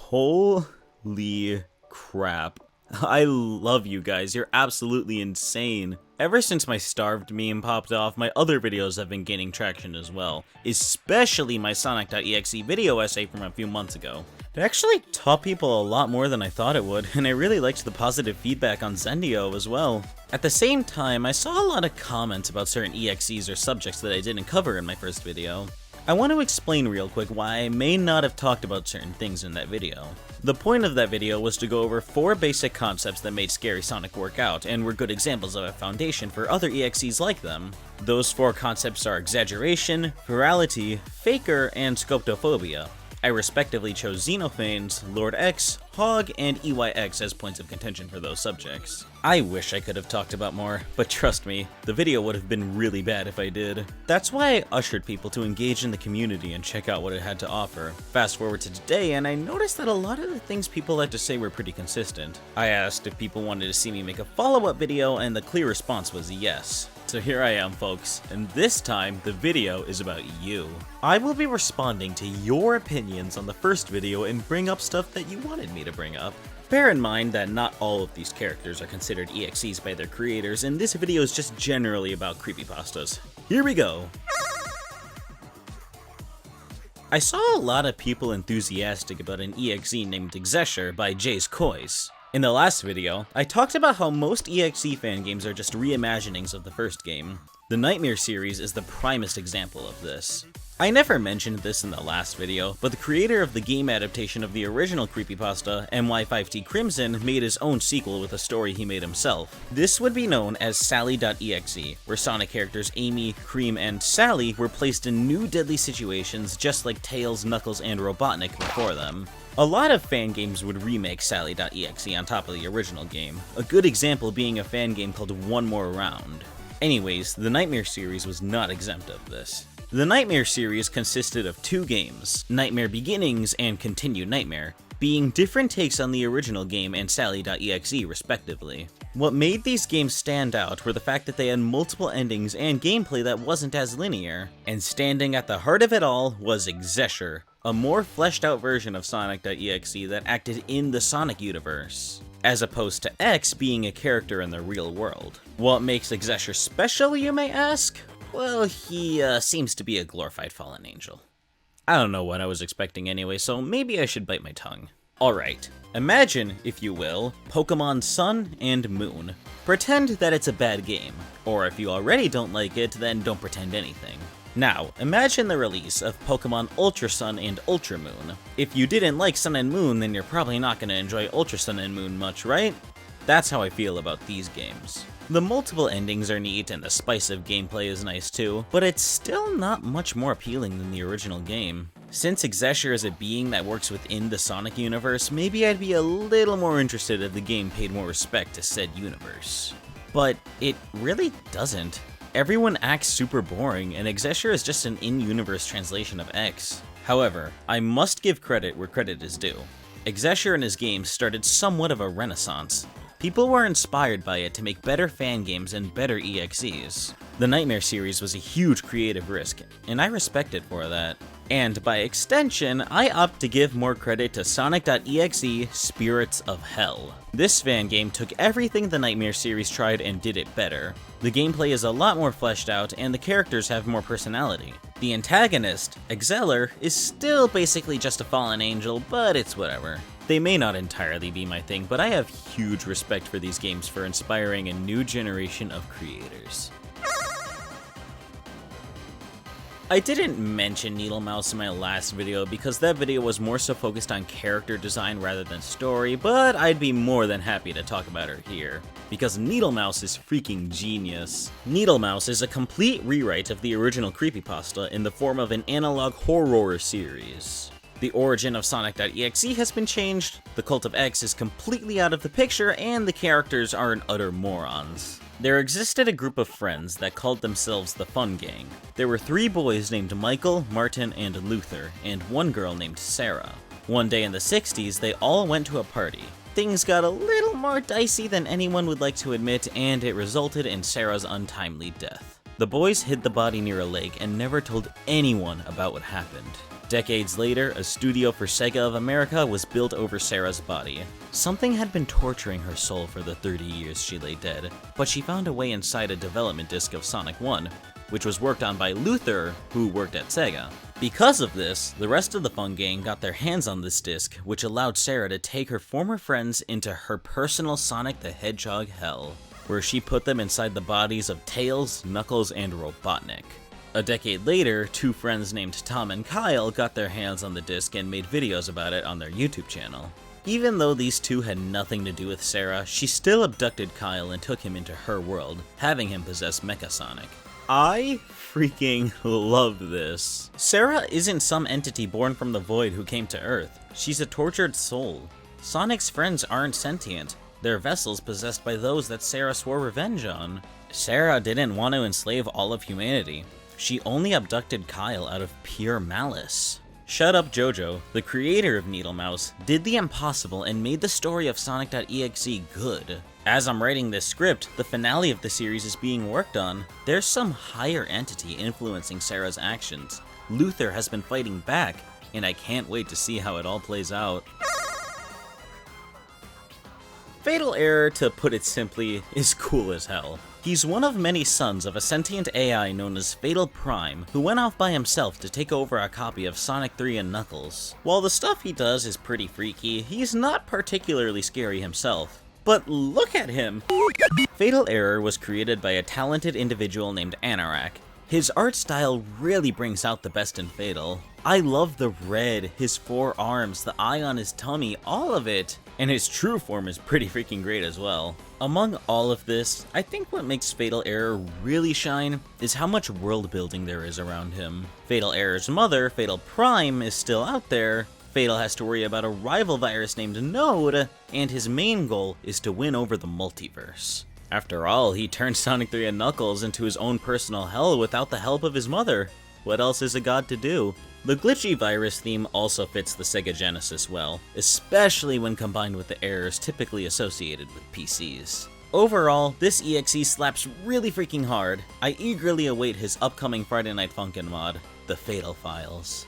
Holy crap. I love you guys, you're absolutely insane. Ever since my starved meme popped off, my other videos have been gaining traction as well, especially my Sonic.exe video essay from a few months ago. It actually taught people a lot more than I thought it would, and I really liked the positive feedback on Zeno as well. At the same time, I saw a lot of comments about certain EXEs or subjects that I didn't cover in my first video. I want to explain real quick why I may not have talked about certain things in that video. The point of that video was to go over 4 basic concepts that made Scary Sonic work out, and were good examples of a foundation for other EXEs like them. Those 4 concepts are exaggeration, virality, faker, and scopophobia. I respectively chose Xenophanes, Lord.exe, Hog, and EYX as points of contention for those subjects. I wish I could have talked about more, but trust me, the video would have been really bad if I did. That's why I ushered people to engage in the community and check out what it had to offer. Fast forward to today, and I noticed that a lot of the things people had to say were pretty consistent. I asked if people wanted to see me make a follow-up video, and the clear response was yes. So here I am, folks, and this time the video is about you. I will be responding to your opinions on the first video and bring up stuff that you wanted me to bring up. Bear in mind that not all of these characters are considered EXEs by their creators, and this video is just generally about creepypastas. Here we go! I saw a lot of people enthusiastic about an EXE named Exetior by Jay's Kois. In the last video, I talked about how most EXE fan games are just reimaginings of the first game. The Nightmare series is the primest example of this. I never mentioned this in the last video, but the creator of the game adaptation of the original creepypasta, MY5T Crimson, made his own sequel with a story he made himself. This would be known as Sally.exe, where Sonic characters Amy, Cream, and Sally were placed in new deadly situations just like Tails, Knuckles, and Robotnik before them. A lot of fan games would remake Sally.exe on top of the original game, a good example being a fan game called One More Round. Anyways, the Nightmare series was not exempt of this. The Nightmare series consisted of 2 games, Nightmare Beginnings and Continued Nightmare, being different takes on the original game and Sally.exe respectively. What made these games stand out were the fact that they had multiple endings and gameplay that wasn't as linear, and standing at the heart of it all was Exetior, a more fleshed out version of Sonic.exe that acted in the Sonic universe, as opposed to X being a character in the real world. What makes Exetior special, you may ask? Well, he seems to be a glorified fallen angel. I don't know what I was expecting anyway, so maybe I should bite my tongue. Alright, imagine, if you will, Pokemon Sun and Moon. Pretend that it's a bad game, or if you already don't like it, then don't pretend anything. Now, imagine the release of Pokemon Ultra Sun and Ultra Moon. If you didn't like Sun and Moon, then you're probably not going to enjoy Ultra Sun and Moon much, right? That's how I feel about these games. The multiple endings are neat and the spice of gameplay is nice too, but it's still not much more appealing than the original game. Since Exetior is a being that works within the Sonic universe, maybe I'd be a little more interested if the game paid more respect to said universe. But it really doesn't. Everyone acts super boring, and Exetior is just an in-universe translation of X. However, I must give credit where credit is due. Exetior and his games started somewhat of a renaissance. People were inspired by it to make better fan games and better EXEs. The Nightmare series was a huge creative risk, and I respect it for that. And by extension, I opt to give more credit to Sonic.exe Spirits of Hell. This fan game took everything the Nightmare series tried and did it better. The gameplay is a lot more fleshed out, and the characters have more personality. The antagonist, Exeller, is still basically just a fallen angel, but it's whatever. They may not entirely be my thing, but I have huge respect for these games for inspiring a new generation of creators. I didn't mention Needlemouse in my last video because that video was more so focused on character design rather than story, but I'd be more than happy to talk about her here, because Needlemouse is freaking genius. Needlemouse is a complete rewrite of the original creepypasta in the form of an analog horror series. The origin of Sonic.exe has been changed, the Cult of X is completely out of the picture, and the characters are an utter morons. There existed a group of friends that called themselves the Fun Gang. There were 3 boys named Michael, Martin, and Luther, and 1 girl named Sarah. One day in the 60s, they all went to a party. Things got a little more dicey than anyone would like to admit, and it resulted in Sarah's untimely death. The boys hid the body near a lake and never told anyone about what happened. Decades later, a studio for Sega of America was built over Sarah's body. Something had been torturing her soul for the 30 years she lay dead, but she found a way inside a development disc of Sonic 1, which was worked on by Luther, who worked at Sega. Because of this, the rest of the Fun Gang got their hands on this disc, which allowed Sarah to take her former friends into her personal Sonic the Hedgehog hell, where she put them inside the bodies of Tails, Knuckles, and Robotnik. A decade later, two friends named Tom and Kyle got their hands on the disc and made videos about it on their YouTube channel. Even though these two had nothing to do with Sarah, she still abducted Kyle and took him into her world, having him possess Mecha Sonic. I freaking love this. Sarah isn't some entity born from the void who came to Earth. She's a tortured soul. Sonic's friends aren't sentient. They're vessels possessed by those that Sarah swore revenge on. Sarah didn't want to enslave all of humanity. She only abducted Kyle out of pure malice. Shut Up Jojo, the creator of Needlemouse, did the impossible and made the story of Sonic.exe good. As I'm writing this script, the finale of the series is being worked on. There's some higher entity influencing Sarah's actions. Luther has been fighting back, and I can't wait to see how it all plays out. Fatal Error, to put it simply, is cool as hell. He's one of many sons of a sentient AI known as Fatal Prime, who went off by himself to take over a copy of Sonic 3 and Knuckles. While the stuff he does is pretty freaky, he's not particularly scary himself. But look at him! Fatal Error was created by a talented individual named Anorak. His art style really brings out the best in Fatal. I love the red, his four arms, the eye on his tummy, all of it. And his true form is pretty freaking great as well. Among all of this, I think what makes Fatal Error really shine is how much world building there is around him. Fatal Error's mother, Fatal Prime, is still out there. Fatal has to worry about a rival virus named Node, and his main goal is to win over the multiverse. After all, he turned Sonic 3 and Knuckles into his own personal hell without the help of his mother. What else is a god to do? The glitchy virus theme also fits the Sega Genesis well, especially when combined with the errors typically associated with PCs. Overall, this EXE slaps really freaking hard. I eagerly await his upcoming Friday Night Funkin' mod, The Fatal Files.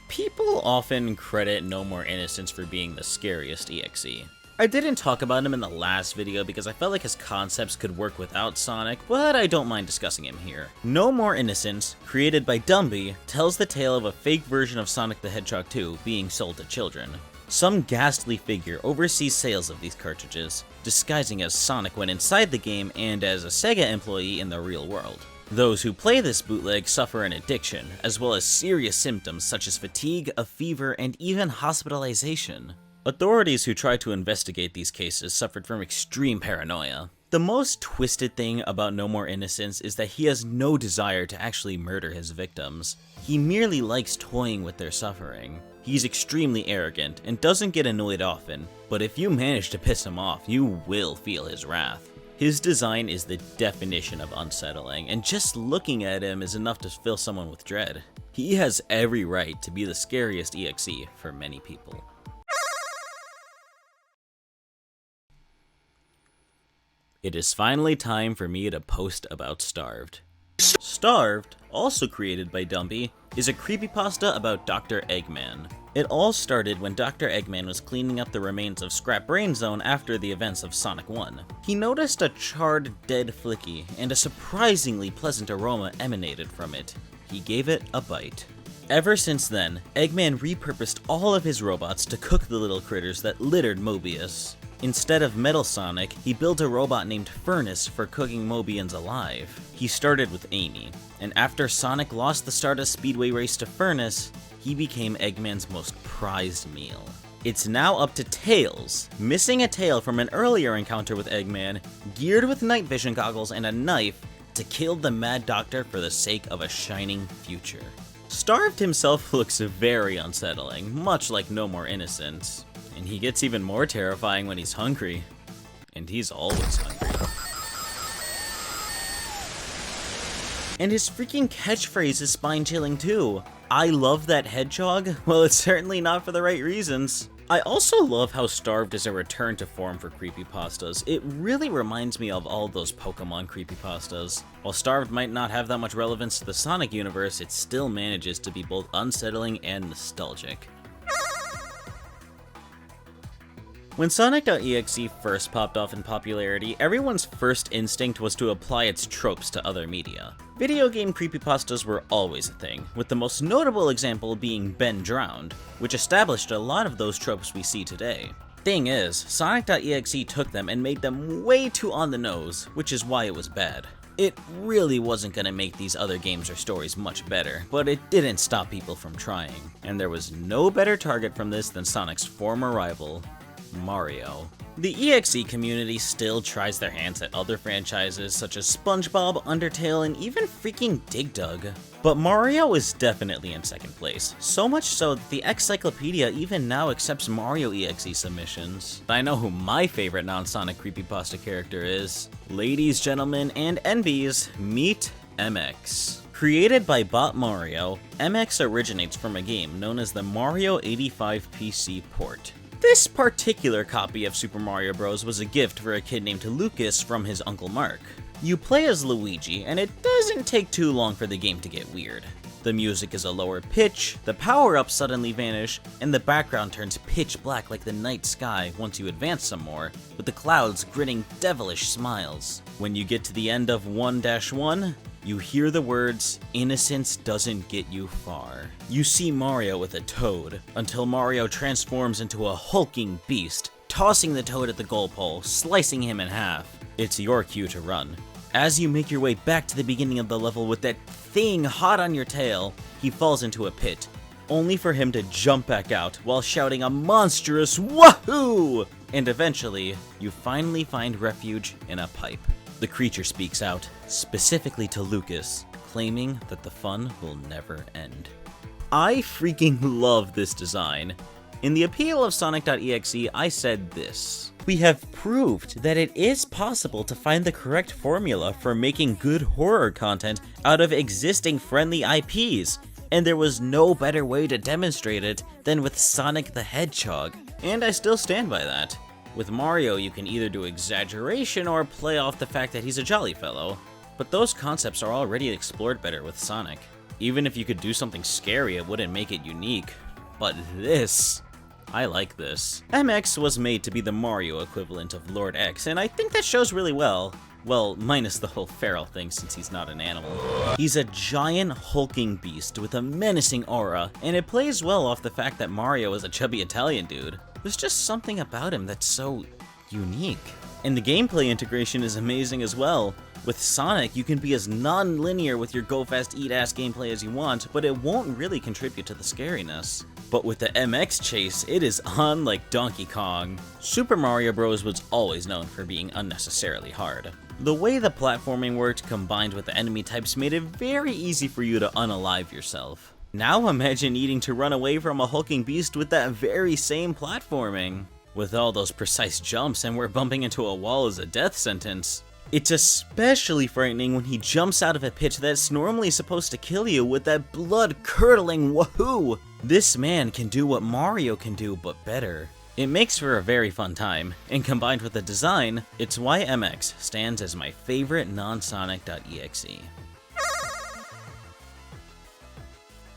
People often credit No More Innocence for being the scariest EXE. I didn't talk about him in the last video because I felt like his concepts could work without Sonic, but I don't mind discussing him here. No More Innocence, created by Dumby, tells the tale of a fake version of Sonic the Hedgehog 2 being sold to children. Some ghastly figure oversees sales of these cartridges, disguising as Sonic when inside the game and as a Sega employee in the real world. Those who play this bootleg suffer an addiction, as well as serious symptoms such as fatigue, a fever, and even hospitalization. Authorities who tried to investigate these cases suffered from extreme paranoia. The most twisted thing about No More Innocence is that he has no desire to actually murder his victims. He merely likes toying with their suffering. He's extremely arrogant and doesn't get annoyed often, but if you manage to piss him off, you will feel his wrath. His design is the definition of unsettling, and just looking at him is enough to fill someone with dread. He has every right to be the scariest EXE for many people. It is finally time for me to post about Starved. Starved, also created by Dumby, is a creepypasta about Dr. Eggman. It all started when Dr. Eggman was cleaning up the remains of Scrap Brain Zone after the events of Sonic 1. He noticed a charred, dead Flicky, and a surprisingly pleasant aroma emanated from it. He gave it a bite. Ever since then, Eggman repurposed all of his robots to cook the little critters that littered Mobius. Instead of Metal Sonic, he built a robot named Furnace for cooking Mobians alive. He started with Amy, and after Sonic lost the Stardust Speedway race to Furnace, he became Eggman's most prized meal. It's now up to Tails, missing a tail from an earlier encounter with Eggman, geared with night vision goggles and a knife, to kill the Mad Doctor for the sake of a shining future. Starved himself looks very unsettling, much like No More Innocence. And he gets even more terrifying when he's hungry. And he's always hungry. And his freaking catchphrase is spine-chilling too. I love that hedgehog? Well, it's certainly not for the right reasons. I also love how Starved is a return to form for creepypastas. It really reminds me of all those Pokemon creepypastas. While Starved might not have that much relevance to the Sonic universe, it still manages to be both unsettling and nostalgic. When Sonic.exe first popped off in popularity, everyone's first instinct was to apply its tropes to other media. Video game creepypastas were always a thing, with the most notable example being Ben Drowned, which established a lot of those tropes we see today. Thing is, Sonic.exe took them and made them way too on the nose, which is why it was bad. It really wasn't gonna make these other games or stories much better, but it didn't stop people from trying. And there was no better target from this than Sonic's former rival, Mario. The EXE community still tries their hands at other franchises such as SpongeBob, Undertale, and even freaking Dig Dug. But Mario is definitely in second place, so much so that the Excyclopedia even now accepts Mario.exe submissions. I know who my favorite non-Sonic creepypasta character is. Ladies, gentlemen, and NBs, meet MX. Created by Bot Mario, MX originates from a game known as the Mario 85 PC port. This particular copy of Super Mario Bros. Was a gift for a kid named Lucas from his Uncle Mark. You play as Luigi, and it doesn't take too long for the game to get weird. The music is a lower pitch, the power-ups suddenly vanish, and the background turns pitch black like the night sky once you advance some more, with the clouds grinning devilish smiles. When you get to the end of 1-1, you hear the words, "Innocence doesn't get you far." You see Mario with a toad, until Mario transforms into a hulking beast, tossing the toad at the goal pole, slicing him in half. It's your cue to run. As you make your way back to the beginning of the level with that thing hot on your tail, he falls into a pit, only for him to jump back out while shouting a monstrous wahoo! And eventually, you finally find refuge in a pipe. The creature speaks out, specifically to Lucas, claiming that the fun will never end. I freaking love this design. In the appeal of Sonic.exe, I said this: "We have proved that it is possible to find the correct formula for making good horror content out of existing friendly IPs, and there was no better way to demonstrate it than with Sonic the Hedgehog." And I still stand by that. With Mario, you can either do exaggeration or play off the fact that he's a jolly fellow, but those concepts are already explored better with Sonic. Even if you could do something scary, it wouldn't make it unique. But this, I like this. MX was made to be the Mario equivalent of Lord X, and I think that shows really well. Well, minus the whole feral thing since he's not an animal. He's a giant hulking beast with a menacing aura, and it plays well off the fact that Mario is a chubby Italian dude. There's just something about him that's so unique. And the gameplay integration is amazing as well. With Sonic, you can be as non-linear with your go-fast-eat-ass gameplay as you want, but it won't really contribute to the scariness. But with the MX chase, it is on like Donkey Kong. Super Mario Bros. Was always known for being unnecessarily hard. The way the platforming worked combined with the enemy types made it very easy for you to unalive yourself. Now imagine needing to run away from a hulking beast with that very same platforming. With all those precise jumps and where bumping into a wall is a death sentence. It's especially frightening when he jumps out of a pit that's normally supposed to kill you with that blood-curdling wahoo! This man can do what Mario can do, but better. It makes for a very fun time, and combined with the design, it's why MX stands as my favorite non-Sonic.exe.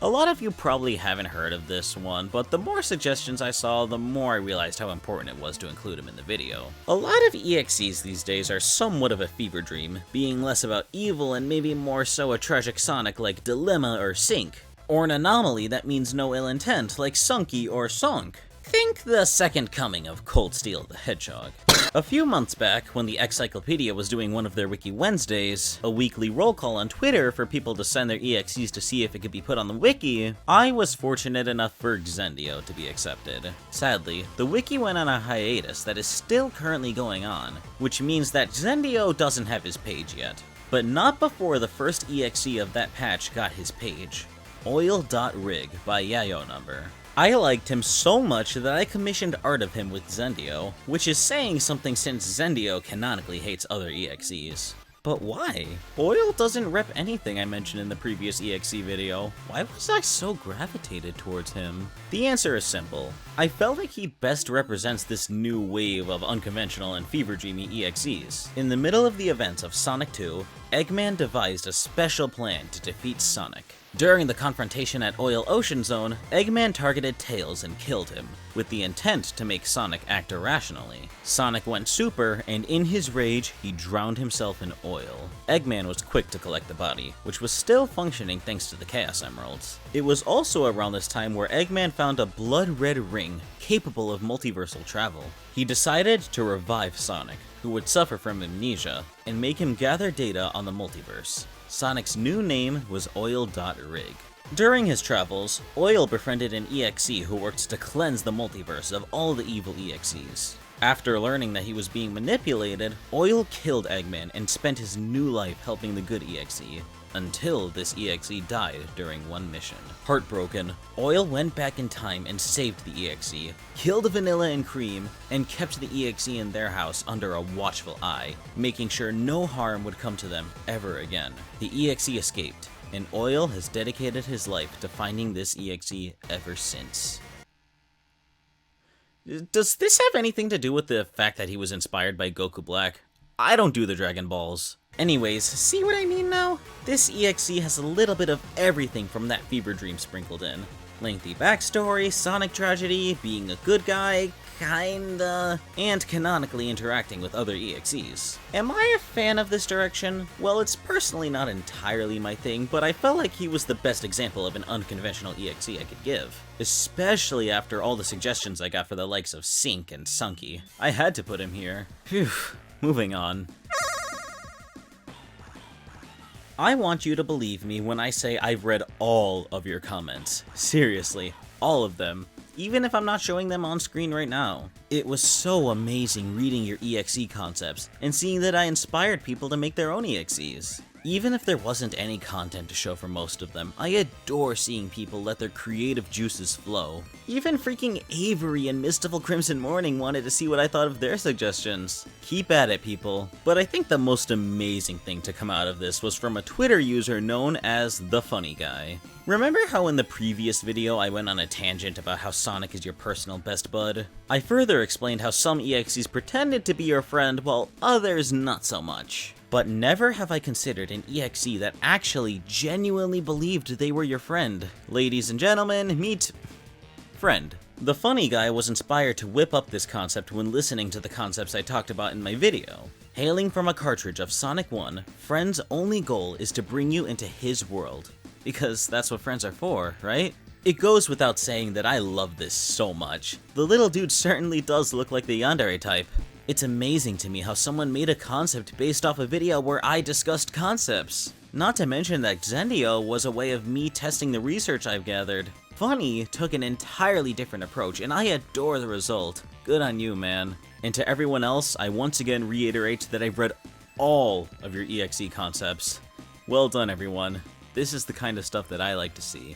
A lot of you probably haven't heard of this one, but the more suggestions I saw, the more I realized how important it was to include him in the video. A lot of EXEs these days are somewhat of a fever dream, being less about evil and maybe more so a tragic Sonic like Dilemma or Sink, or an anomaly that means no ill intent like Sunky or Sonk. Think the second coming of Cold Steel the Hedgehog. A few months back, when the Excyclopedia was doing one of their Wiki Wednesdays, a weekly roll call on Twitter for people to send their EXEs to see if it could be put on the wiki, I was fortunate enough for Exetior to be accepted. Sadly, the wiki went on a hiatus that is still currently going on, which means that Exetior doesn't have his page yet. But not before the first EXE of that patch got his page. Oil.Rigg by Yayo Number. I liked him so much that I commissioned art of him with Zeno, which is saying something since Zeno canonically hates other EXEs. But why? Oil doesn't rep anything I mentioned in the previous EXE video. Why was I so gravitated towards him? The answer is simple. I felt like he best represents this new wave of unconventional and fever dreamy EXEs. In the middle of the events of Sonic 2, Eggman devised a special plan to defeat Sonic. During the confrontation at Oil Ocean Zone, Eggman targeted Tails and killed him, with the intent to make Sonic act irrationally. Sonic went super, and in his rage, he drowned himself in oil. Eggman was quick to collect the body, which was still functioning thanks to the Chaos Emeralds. It was also around this time where Eggman found a blood-red ring capable of multiversal travel. He decided to revive Sonic, who would suffer from amnesia, and make him gather data on the multiverse. Sonic's new name was Oil.Rigg. During his travels, Oil befriended an EXE who worked to cleanse the multiverse of all the evil EXEs. After learning that he was being manipulated, Oil killed Eggman and spent his new life helping the good EXE, until this EXE died during one mission. Heartbroken, Oil went back in time and saved the EXE, killed Vanilla and Cream, and kept the EXE in their house under a watchful eye, making sure no harm would come to them ever again. The EXE escaped, and Oil has dedicated his life to finding this EXE ever since. Does this have anything to do with the fact that he was inspired by Goku Black? I don't do the Dragon Balls. Anyways, see what I mean now? This EXE has a little bit of everything from that fever dream sprinkled in. Lengthy backstory, Sonic tragedy, being a good guy, kinda, and canonically interacting with other EXEs. Am I a fan of this direction? Well, it's personally not entirely my thing, but I felt like he was the best example of an unconventional EXE I could give. Especially after all the suggestions I got for the likes of Sink and Sunky. I had to put him here. Phew, moving on. I want you to believe me when I say I've read all of your comments. Seriously, all of them. Even if I'm not showing them on screen right now. It was so amazing reading your EXE concepts and seeing that I inspired people to make their own EXEs. Even if there wasn't any content to show for most of them, I adore seeing people let their creative juices flow. Even freaking Avery and Mystical Crimson Morning wanted to see what I thought of their suggestions. Keep at it, people. But I think the most amazing thing to come out of this was from a Twitter user known as The Funny Guy. Remember how in the previous video I went on a tangent about how Sonic is your personal best bud? I further explained how some EXEs pretended to be your friend while others not so much. But never have I considered an EXE that actually genuinely believed they were your friend. Ladies and gentlemen, meet Friend. The Funny Guy was inspired to whip up this concept when listening to the concepts I talked about in my video. Hailing from a cartridge of Sonic 1, Friend's only goal is to bring you into his world. Because that's what friends are for, right? It goes without saying that I love this so much. The little dude certainly does look like the yandere type. It's amazing to me how someone made a concept based off a video where I discussed concepts. Not to mention that Exetior was a way of me testing the research I've gathered. Funny took an entirely different approach, and I adore the result. Good on you, man. And to everyone else, I once again reiterate that I've read all of your EXE concepts. Well done, everyone. This is the kind of stuff that I like to see.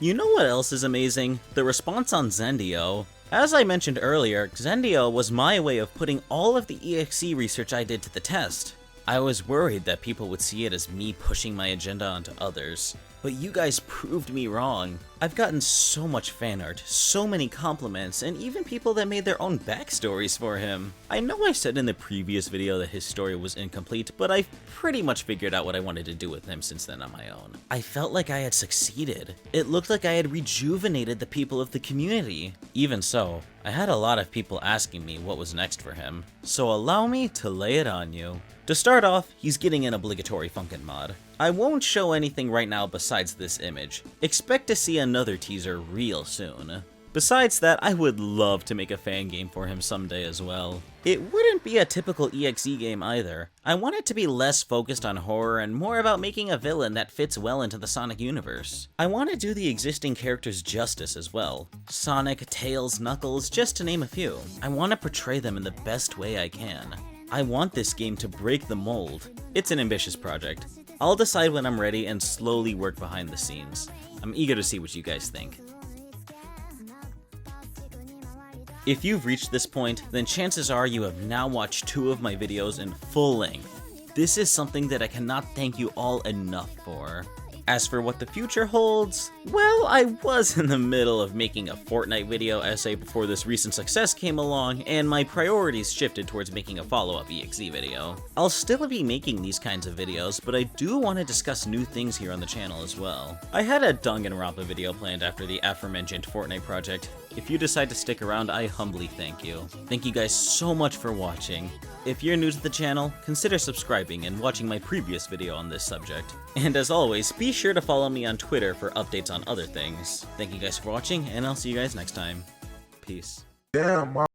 You know what else is amazing? The response on Exetior. As I mentioned earlier, Exetior was my way of putting all of the EXE research I did to the test. I was worried that people would see it as me pushing my agenda onto others, but you guys proved me wrong. I've gotten so much fan art, so many compliments, and even people that made their own backstories for him. I know I said in the previous video that his story was incomplete, but I've pretty much figured out what I wanted to do with him since then on my own. I felt like I had succeeded. It looked like I had rejuvenated the people of the community. Even so, I had a lot of people asking me what was next for him, so allow me to lay it on you. To start off, he's getting an obligatory Funkin' mod. I won't show anything right now besides this image. Expect to see another teaser real soon. Besides that, I would love to make a fan game for him someday as well. It wouldn't be a typical EXE game either. I want it to be less focused on horror and more about making a villain that fits well into the Sonic universe. I want to do the existing characters justice as well. Sonic, Tails, Knuckles, just to name a few. I want to portray them in the best way I can. I want this game to break the mold. It's an ambitious project. I'll decide when I'm ready and slowly work behind the scenes. I'm eager to see what you guys think. If you've reached this point, then chances are you have now watched 2 of my videos in full length. This is something that I cannot thank you all enough for. As for what the future holds, well, I was in the middle of making a Fortnite video essay before this recent success came along, and my priorities shifted towards making a follow-up EXE video. I'll still be making these kinds of videos, but I do want to discuss new things here on the channel as well. I had a Danganronpa video planned after the aforementioned Fortnite project. If you decide to stick around, I humbly thank you. Thank you guys so much for watching. If you're new to the channel, consider subscribing and watching my previous video on this subject. And as always, be sure to follow me on Twitter for updates on other things. Thank you guys for watching, and I'll see you guys next time. Peace. Damn,